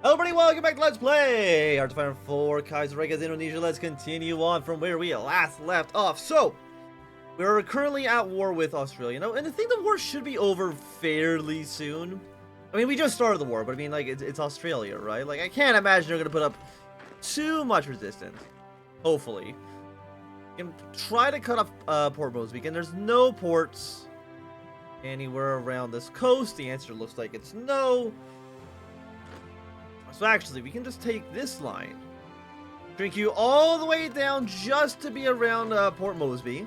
Hello everybody, welcome back to Let's Play HOI4 Kaiserreich Indonesia. Let's continue on from where we last left off. So, we're currently at war with Australia now, and I think the war should be over fairly soon. I mean, we just started the war, but I mean, like, it's Australia, right? Like, I can't imagine they're gonna put up too much resistance. Hopefully. We can try to cut off Port Mozambique, and there's no ports anywhere around this coast. The answer looks like it's no. So actually, we can just take this line, drink you all the way down just to be around Port Moresby.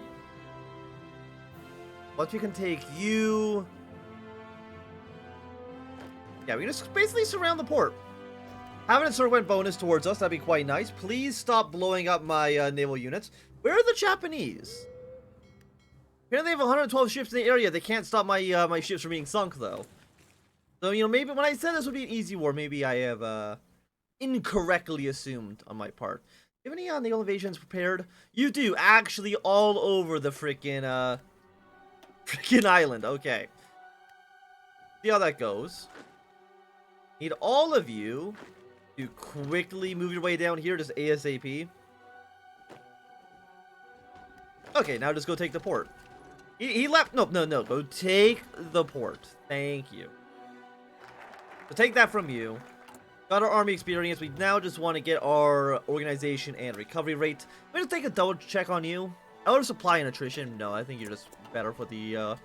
But we can take you. Yeah, we can just basically surround the port. Having a Encircling bonus towards us, that'd be quite nice. Please stop blowing up my naval units. Where are the Japanese? Apparently they have 112 ships in the area. They can't stop my my ships from being sunk, though. So, you know, maybe when I said this would be an easy war, maybe I have incorrectly assumed on my part. Do you have any naval invasions prepared? You do, actually, all over the freaking island. Okay. See how that goes. Need all of you to quickly move your way down here, just ASAP. Okay, now just go take the port. He left. No. Go take the port. Thank you. So take that from you. Got our army experience. We now just want to get our organization and recovery rate. I'm going to take a double check on you. Outer supply and attrition. No, I think you're just better for the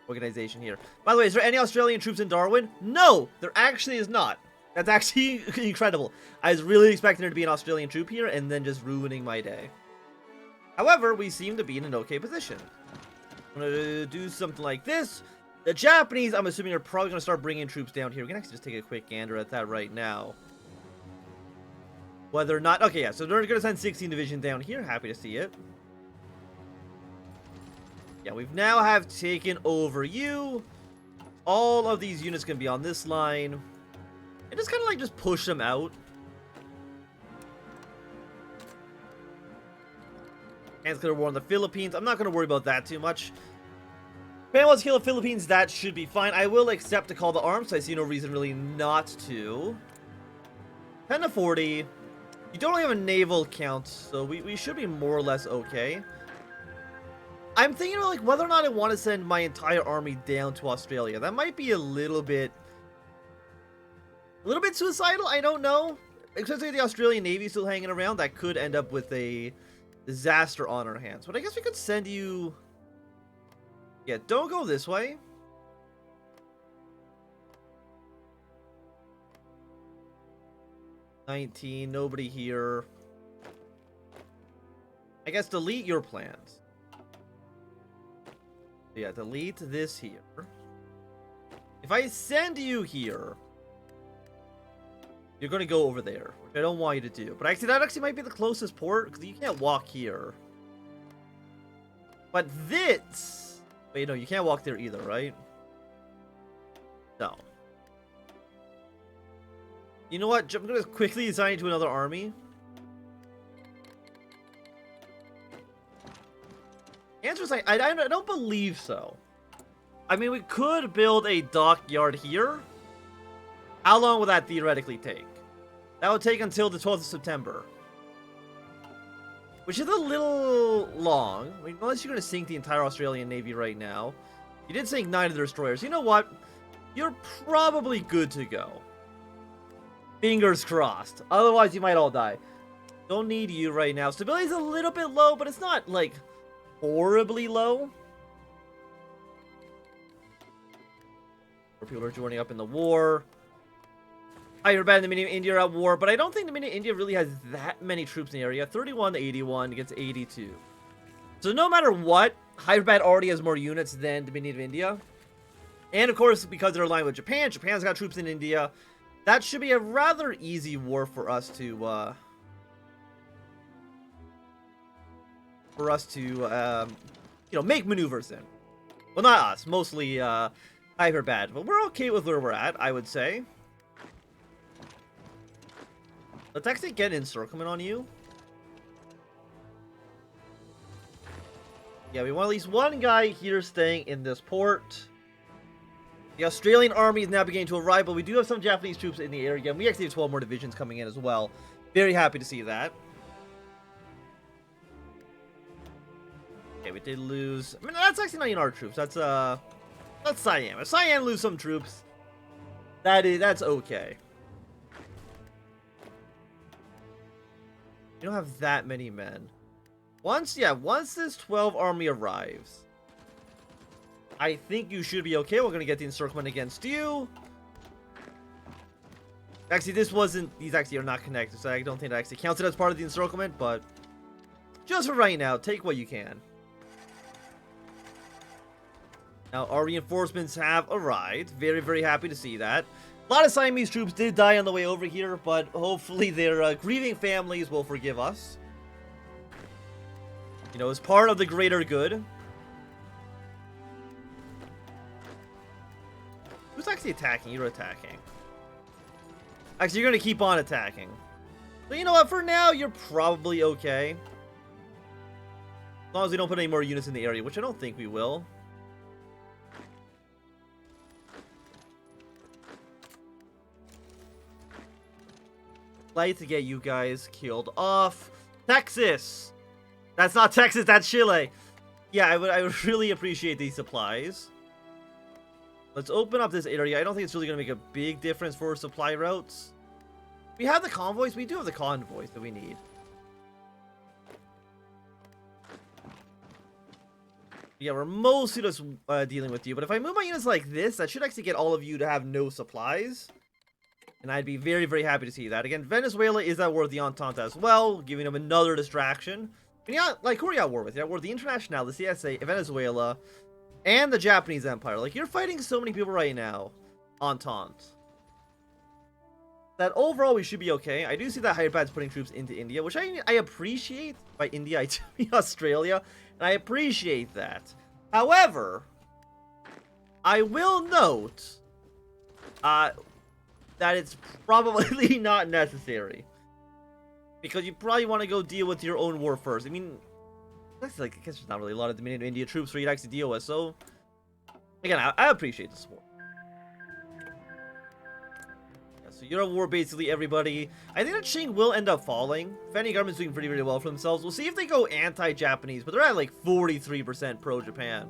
organization here. By the way, is there any Australian troops in Darwin? No, there actually is not. That's actually incredible. I was really expecting there to be an Australian troop here and then just ruining my day. However, we seem to be in an okay position. I'm going to do something like this. The Japanese, I'm assuming, are probably going to start bringing troops down here. We can actually just take a quick gander at that right now. Whether or not... Okay, yeah, so they're going to send 16 Division down here. Happy to see it. Yeah, we've now have taken over you. All of these units can be on this line. And just kind of like just push them out. And it's going to war on the Philippines. I'm not going to worry about that too much. Japan wants to kill the Philippines, that should be fine. I will accept to call the arms, so I see no reason really not to. 10 to 40. You don't really have a naval count, so we should be more or less okay. I'm thinking about like whether or not I want to send my entire army down to Australia. That might be a little bit suicidal, I don't know. Especially the Australian Navy still hanging around, that could end up with a disaster on our hands. But I guess we could send you... Yeah, don't go this way. $19, nobody here. I guess delete your plans. Yeah, delete this here. If I send you here, you're going to go over there, which I don't want you to do. But actually, that actually might be the closest port, because you can't walk here. But this... Wait, no, you can't walk there either, right? No. You know what? I'm going to quickly assign you to another army. Answer is I don't believe so. I mean, we could build a dockyard here. How long would that theoretically take? That would take until the 12th of September. Which is a little long. I mean, unless you're going to sink the entire Australian Navy right now. You did sink 9 of the destroyers. You know what? You're probably good to go. Fingers crossed. Otherwise, you might all die. Don't need you right now. Stability's a little bit low, but it's not, like, horribly low. More people are joining up in the war. Hyderabad and the Mini India are at war, but I don't think the Mini India really has that many troops in the area. 31 to 81 against 82. So no matter what, Hyderabad already has more units than the Mini of India. And of course, because they're aligned with Japan, Japan's got troops in India. That should be a rather easy war for us to, you know, make maneuvers in. Well, not us, mostly Hyderabad, but we're okay with where we're at, I would say. Let's actually get encirclement on you. Yeah, we want at least one guy here staying in this port. The Australian army is now beginning to arrive, but we do have some Japanese troops in the area, and we actually have 12 more divisions coming in as well. Very happy to see that. Okay, we did lose... I mean, that's actually not even our troops. That's Siam. If Siam lose some troops, that's okay. You don't have that many men. Once this 12 army arrives, I think you should be okay. We're going to get the encirclement against you. Actually, this wasn't... These actually are not connected, so I don't think that actually counts it as part of the encirclement, but just for right now, take what you can. Now, our reinforcements have arrived. Very, very happy to see that. A lot of Siamese troops did die on the way over here, but hopefully their grieving families will forgive us. You know, as part of the greater good. Who's actually attacking? You're attacking. Actually, you're going to keep on attacking. So you know what? For now, you're probably okay. As long as we don't put any more units in the area, which I don't think we will. Like to get you guys killed off. Texas! That's not Texas, that's Chile. Yeah, I would really appreciate these supplies. Let's open up this area. I don't think it's really going to make a big difference for supply routes. We have the convoys. We do have the convoys that we need. Yeah, we're mostly just dealing with you. But if I move my units like this, that should actually get all of you to have no supplies. And I'd be very, very happy to see that. Again, Venezuela is at war with the Entente as well, giving them another distraction. And yeah, like, who are you at war with? You're at war with the International, the CSA, Venezuela, and the Japanese Empire. Like, you're fighting so many people right now. Entente. That overall, we should be okay. I do see that Hyderabad's putting troops into India, which I appreciate. By India, I mean Australia. And I appreciate that. However, I will note that it's probably not necessary. Because you probably want to go deal with your own war first. I mean, that's like, I guess there's not really a lot of Dominion of India troops for you to actually deal with. So, again, I appreciate the support. Yeah, so you're at war basically everybody. I think that Qing will end up falling. Fanny government's doing pretty, pretty well for themselves. We'll see if they go anti-Japanese, but they're at like 43% pro-Japan.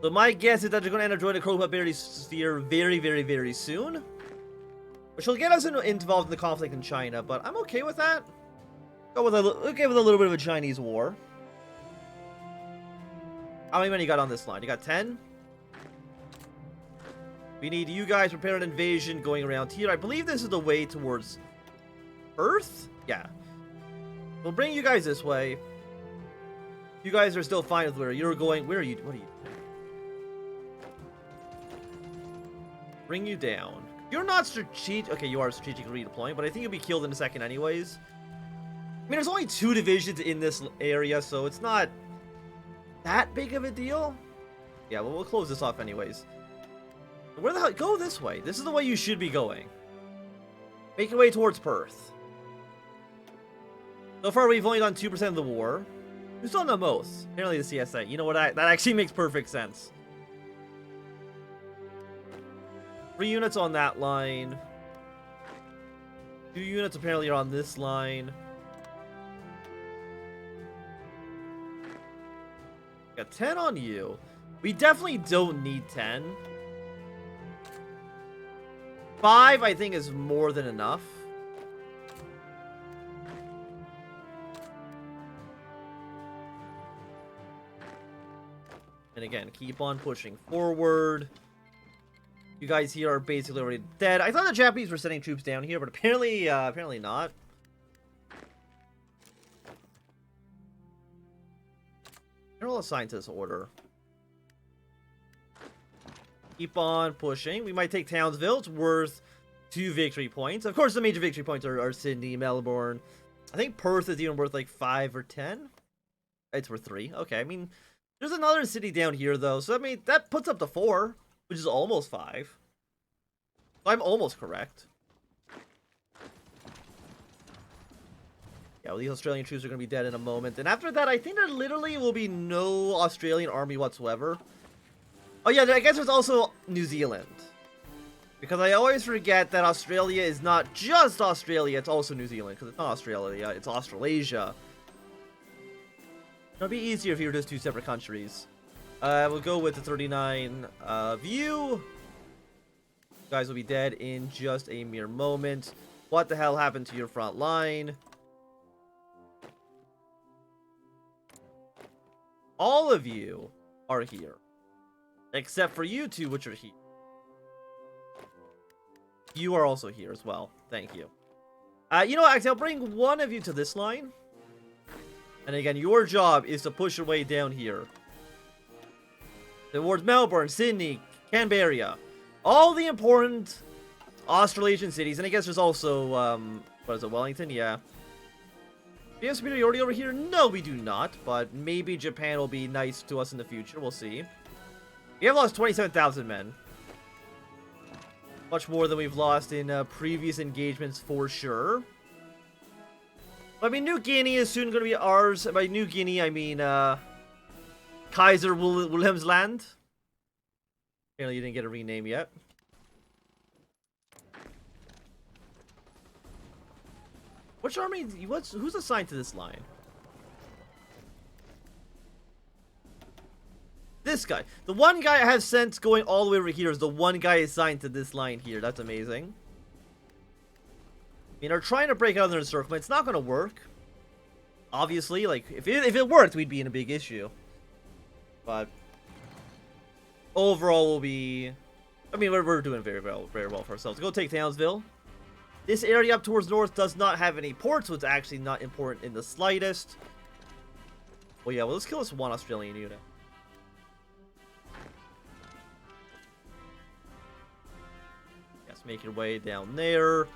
So my guess is that they're going to end up joining the Crow-Barry sphere very, very, very soon. Which will get us involved in the conflict in China, but I'm okay with that. Go with okay with a little bit of a Chinese war. How many men you got on this line? You got 10? We need you guys prepare an invasion going around here. I believe this is the way towards Earth? Yeah. We'll bring you guys this way. You guys are still fine with where you're going. Where are you? What are you doing? Bring you down. You're not strategic. Okay, you are strategically redeploying, but I think you'll be killed in a second anyways. I mean, there's only 2 divisions in this area, so it's not that big of a deal. Yeah, well, we'll close this off anyways. Where the hell? Go this way. This is the way you should be going. Make your way towards Perth. So far, we've only done 2% of the war. Who's done the most? Apparently the CSA. You know what? That actually makes perfect sense. 3 units on that line. 2 units apparently are on this line. Got 10 on you. We definitely don't need 10. 5, I think, is more than enough. And again, keep on pushing forward. You guys here are basically already dead. I thought the Japanese were sending troops down here, but apparently not. General assigned to this order. Keep on pushing. We might take Townsville. It's worth 2 victory points. Of course, the major victory points are Sydney, Melbourne. I think Perth is even worth like 5 or 10. It's worth 3. Okay, I mean, there's another city down here though, so that puts up to 4. Which is almost 5. So I'm almost correct. Yeah, well, the Australian troops are going to be dead in a moment. And after that, I think there literally will be no Australian army whatsoever. Oh yeah, I guess there's also New Zealand. Because I always forget that Australia is not just Australia, it's also New Zealand. Because it's not Australia, it's Australasia. It'll be easier if you were just two separate countries. We'll go with the 39 view. You guys will be dead in just a mere moment. What the hell happened to your front line? All of you are here. Except for you two, which are here. You are also here as well. Thank you. You know what? Actually, I'll bring one of you to this line. And again, your job is to push your way down here. Towards Melbourne, Sydney, Canberra. All the important Australasian cities. And I guess there's also, what is it, Wellington? Yeah. Do we have superiority over here? No, we do not. But maybe Japan will be nice to us in the future. We'll see. We have lost 27,000 men. Much more than we've lost in previous engagements for sure. But, I mean, New Guinea is soon going to be ours. By New Guinea, I mean Kaiser Wilhelm's Land. Apparently you didn't get a rename yet. Which army? Who's assigned to this line? This guy. The one guy I have sent going all the way over here is the one guy assigned to this line here. That's amazing. I mean, they're trying to break out of their encirclement. It's not going to work. Obviously, like, if it worked, we'd be in a big issue. But overall, we'll be... I mean, we're doing very well for ourselves. Go take Townsville. This area up towards north does not have any ports, so it's actually not important in the slightest. Well, yeah, well, let's kill this one Australian unit. Yes, make your way down there.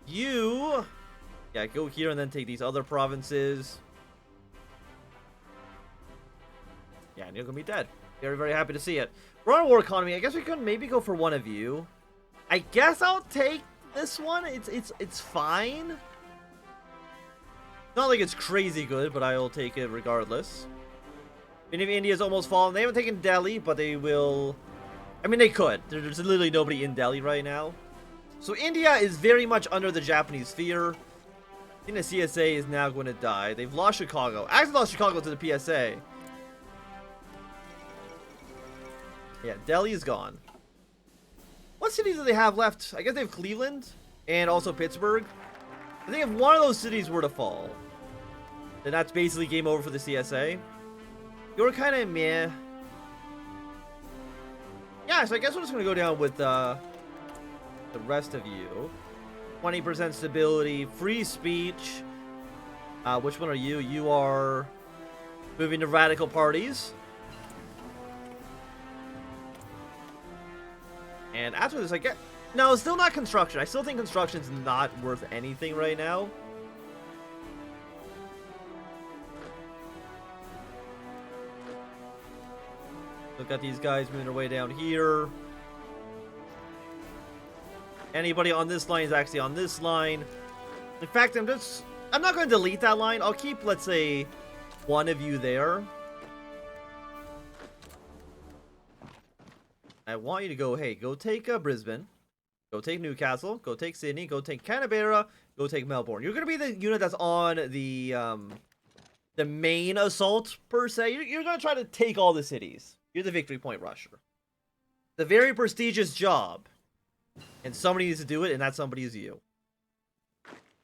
You... Yeah, go here and then take these other provinces. Yeah, and you're gonna be dead. Very, very happy to see it. We're on a war economy. I guess we could maybe go for one of you. I guess I'll take this one. It's fine. Not like it's crazy good, but I will take it regardless. I mean, if India's almost fallen, they haven't taken Delhi, but they will. I mean, they could. There's literally nobody in Delhi right now. So India is very much under the Japanese fear. I think the CSA is now going to die. They've lost Chicago. Actually lost Chicago to the PSA. Yeah, Delhi is gone. What cities do they have left? I guess they have Cleveland and also Pittsburgh. I think if one of those cities were to fall, then that's basically game over for the CSA. You're kind of meh. Yeah, so I guess we're just going to go down with the rest of you. 20% stability, free speech. Which one are you? You are moving to radical parties. And after this, I get... No, still not construction. I still think construction's not worth anything right now. Look at these guys moving their way down here. Anybody on this line is actually on this line. In fact, I'm not going to delete that line. I'll keep, let's say, one of you there. I want you to go, hey, go take Brisbane. Go take Newcastle. Go take Sydney. Go take Canberra. Go take Melbourne. You're going to be the unit that's on the main assault, per se. You're going to try to take all the cities. You're the victory point rusher. It's a very prestigious job. And somebody needs to do it, and that somebody is you.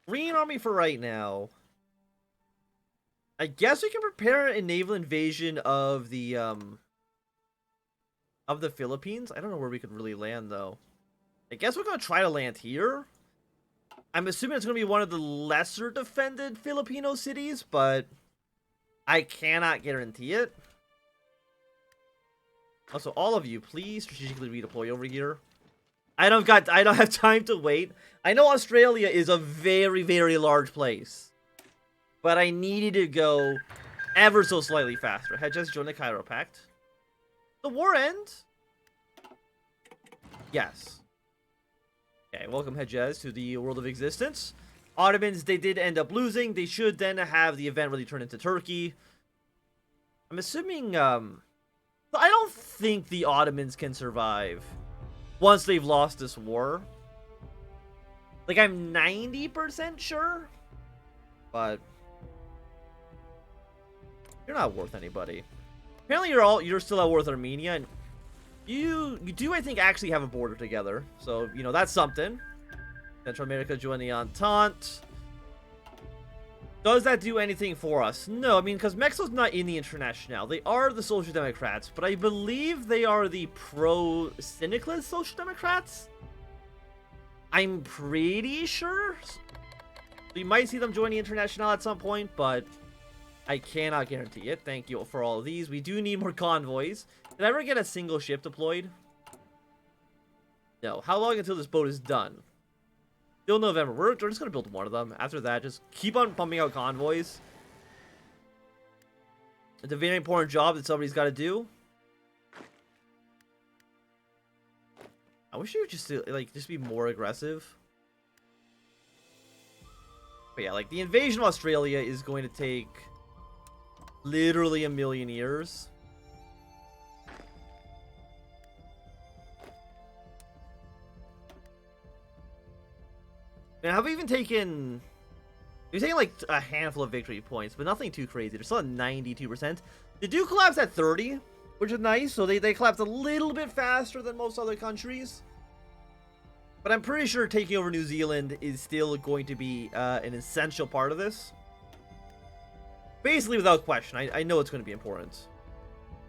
Green Army for right now. I guess we can prepare a naval invasion of the Philippines. I don't know where we could really land, though. I guess we're going to try to land here. I'm assuming it's going to be one of the lesser defended Filipino cities, but I cannot guarantee it. Also, all of you, please strategically redeploy over here. I don't have time to wait. I know Australia is a very, very large place, but I needed to go ever so slightly faster. Had just joined the Cairo Pact. The war end? Yes. Okay, welcome Hejaz to the world of existence. Ottomans, they did end up losing. They should then have the event really turn into Turkey. I'm assuming, I don't think the Ottomans can survive once they've lost this war. Like, I'm 90% sure, but you're not worth anybody. Apparently, you're still at war with Armenia, and you do, I think, actually have a border together. So, you know, that's something. Central America joined the Entente. Does that do anything for us? No, I mean, because Mexico's not in the International. They are the Social Democrats, but I believe they are the pro-syndicalist Social Democrats. I'm pretty sure. We might see them join the International at some point, but I cannot guarantee it. Thank you for all of these. We do need more convoys. Did I ever get a single ship deployed? No. How long until this boat is done? Still November. We're just going to build one of them. After that, just keep on pumping out convoys. It's a very important job that somebody's got to do. I wish you would just, like, just be more aggressive. But yeah, like, the invasion of Australia is going to take literally 1,000,000 years. Man, have we even taken... We've taken, like, a handful of victory points, but nothing too crazy. They're still at 92%. They do collapse at 30, which is nice. So they collapse a little bit faster than most other countries. But I'm pretty sure taking over New Zealand is still going to be an essential part of this. Basically, without question. I know it's going to be important.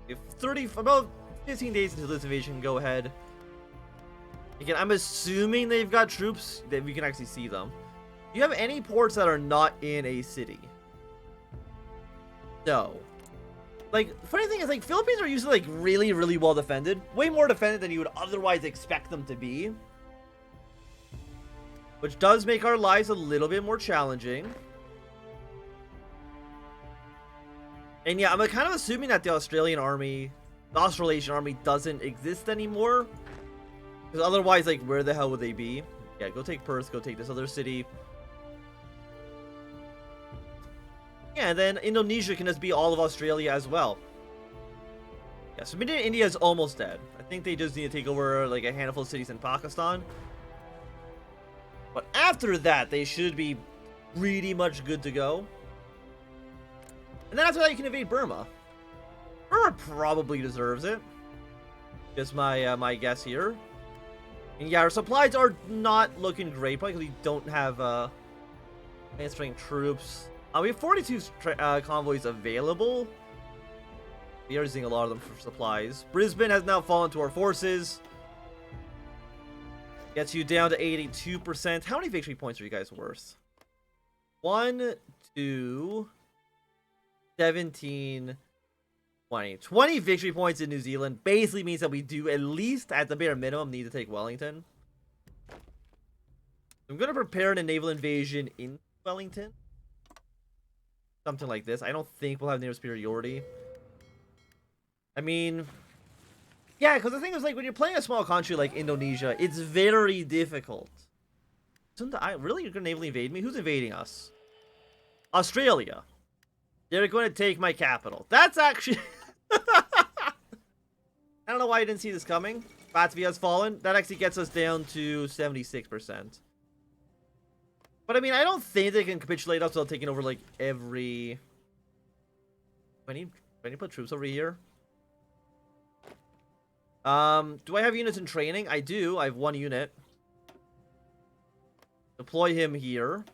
If about 15 days into this invasion, go ahead. Again, I'm assuming they've got troops that we can actually see them. Do you have any ports that are not in a city? No. Like, funny thing is, like, Philippines are usually, like, really, really well defended. Way more defended than you would otherwise expect them to be. Which does make our lives a little bit more challenging. And yeah, I'm kind of assuming that the Australasian army doesn't exist anymore. Because otherwise, like, where the hell would they be? Yeah, go take Perth, go take this other city. Yeah, and then Indonesia can just be all of Australia as well. Yeah, so India is almost dead. I think they just need to take over, like, a handful of cities in Pakistan. But after that, they should be pretty much good to go. And then after that, you can invade Burma. Burma probably deserves it. Just my guess here. And yeah, our supplies are not looking great, probably because we don't have answering troops. We have 42 convoys available. We are using a lot of them for supplies. Brisbane has now fallen to our forces. Gets you down to 82%. How many victory points are you guys worth? 1, 2, 17, 20. 20 victory points in New Zealand basically means that we do, at least at the bare minimum, need to take Wellington. I'm going to prepare a naval invasion in Wellington. Something like this. I don't think we'll have naval superiority. I mean... Yeah, because the thing is, like, when you're playing a small country like Indonesia, it's very difficult. Really? You're going to naval invade me? Who's invading us? Australia. They're going to take my capital. That's actually... I don't know why I didn't see this coming. Latvia has fallen. That actually gets us down to 76%. But, I mean, I don't think they can capitulate us without taking over, like, every... Do I need to put troops over here? Do I have units in training? I do. I have 1 unit. Deploy him here.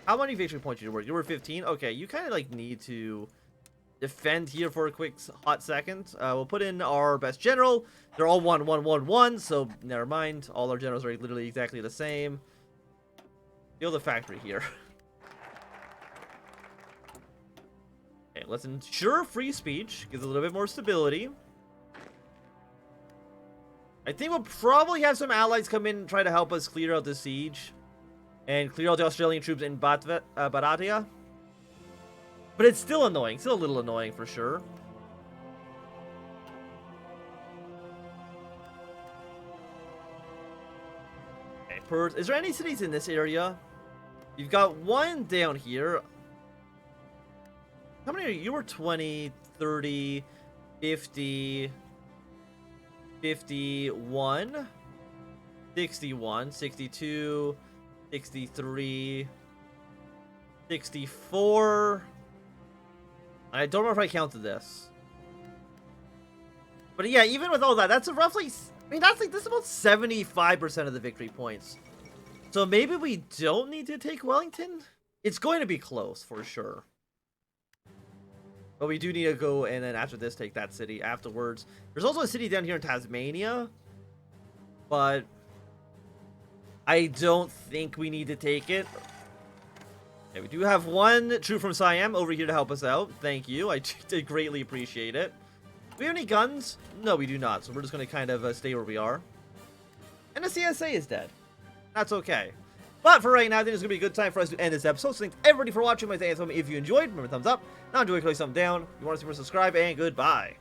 How many victory points did you work? You were 15? Okay, you kind of, like, need to defend here for a quick hot second. We'll put in our best general. They're all 1, 1, 1, 1, so never mind. All our generals are literally exactly the same. Build a factory here. Okay, let's ensure free speech. Gives a little bit more stability. I think we'll probably have some allies come in and try to help us clear out the siege. And clear out the Australian troops in Baratia. But it's still annoying. Still a little annoying for sure. Okay, Perth. Is there any cities in this area? You've got 1 down here. How many are you? You were 20, 30. 50, 51, 61, 62, 63, 64. I don't remember if I counted this. But yeah, even with all that, that's a roughly, I mean, that's about 75% of the victory points. So maybe we don't need to take Wellington? It's going to be close, for sure. But we do need to go, and then after this, take that city afterwards. There's also a city down here in Tasmania. But I don't think we need to take it. Okay, we do have one troop from Siam over here to help us out. Thank you. I did greatly appreciate it. Do we have any guns? No, we do not. So we're just going to kind of stay where we are. And the CSA is dead. That's okay. But for right now, I think it's going to be a good time for us to end this episode. So thanks everybody for watching. My thanks if you enjoyed. Remember, thumbs up. Not enjoy, click thumbs down. If you want to see more, subscribe, and goodbye.